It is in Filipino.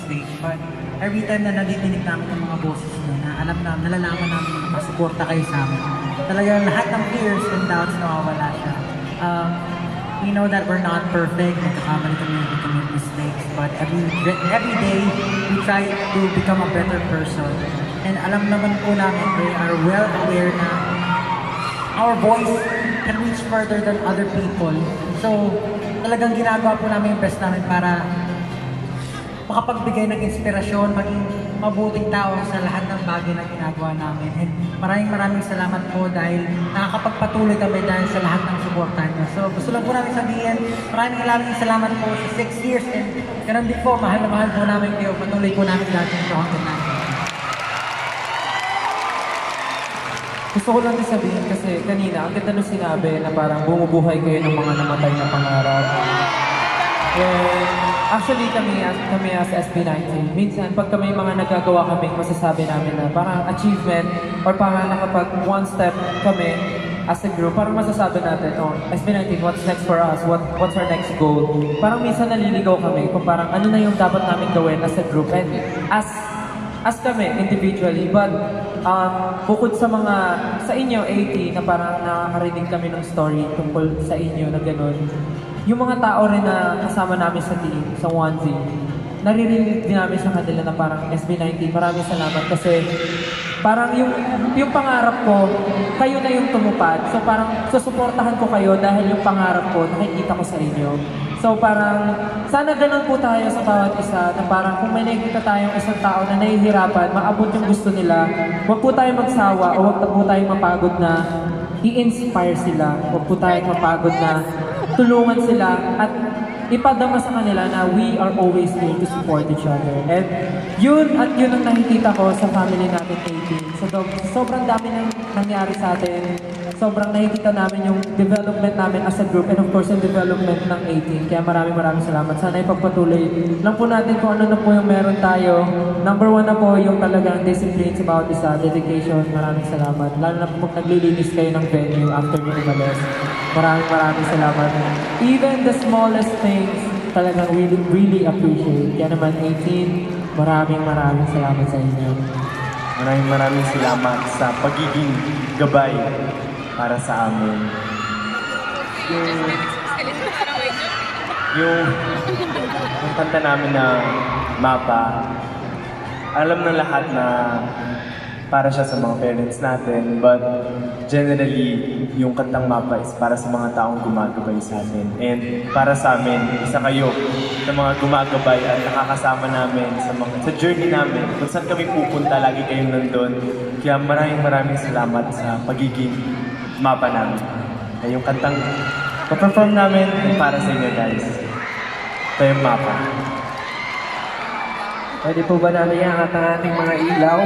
stage. But every time na nadidinig namin yung mga boses nyo, na alam na, nalalaman namin na nakasuporta kayo sa amin. Talagang lahat ng fears and doubts nawawala siya. We know that we're not perfect, nagkakamali kami, we commit mistakes, but every day, we try to become a better person. And alam naman po namin, we are well aware na our voice can reach further than other people. So, talagang ginagawa po namin yung best namin para makapagbigay ng inspirasyon, maging mabuting tao sa lahat ng bagay na ginagawa namin. And maraming salamat po dahil nakakapagpatuloy kami dahil sa lahat ng suportahan niyo. So gusto lang po namin sabihin, maraming salamat po sa 6 years and ganun din po, mahal na mahal po namin kayo. Patuloy po namin lahat yung hanggang namin. Gusto ko lang din sabihin kasi kanina, ang ganda nung sinabi na parang bumubuhay kayo ng mga namatay na pangarap. Actually kami as SB19, minsan pag kami mga nagagawa kami, masasabi namin na parang achievement or parang nakapag one step kami as a group, parang masasabi natin, oh, SB19, what's next for us? What's our next goal? Parang minsan naliligaw kami kung parang ano na yung dapat namin gawin as a group and as kami individually, but bukod sa inyo 80 na parang nakakarinig kami ng story tungkol sa inyo na gano'n, yung mga tao rin na kasama namin sa team, sa 1Z, naririnig din namin sa kanila na parang SB19, maraming salamat kasi parang yung pangarap ko, kayo na yung tumupad. So parang susuportahan ko kayo dahil yung pangarap ko, nakikita ko sa inyo. So parang, sana ganun po tayo sa bawat isa, na parang kung may nakikita tayong isang tao na nahihirapan, maabot yung gusto nila, huwag po tayo magsawa o huwag po tayo mapagod na i-inspire sila. Huwag po tayo mapagod na tulungan sila at ipadama sa kanila na we are always here to support each other. And yun ang nakikita ko sa family natin 18. So sobrang dami nang nangyari sa atin. Sobrang nakikita namin yung development namin as a group and of course yung development ng 18. Kaya maraming salamat. Sana ipagpatuloy lang po natin kung ano na po yung meron tayo. Number 1 na po yung talagang discipline sa bawat isa, dedication. Maraming salamat. Lalo na po kung naglilinis kayo ng venue after nyo umalis. Maraming salamat. Even the smallest things, talagang really appreciate. Kaya naman 18, maraming salamat sa inyo. Maraming salamat sa pagiging gabay para sa amin. Yung kanta namin na Mapa, alam ng lahat na para siya sa mga parents natin, but generally, yung kantang Mapa is para sa mga taong gumagabay sa amin. And para sa amin, isa kayo sa mga gumagabay at nakakasama namin sa journey namin. Kung saan kami pupunta, lagi kayong nandun. Kaya maraming salamat sa pagiging Mapa namin. Yung kantang pa-perform namin para sa inyo guys. Ito yung Mapa. Pwede po ba namin iangat ang ating mga ilaw?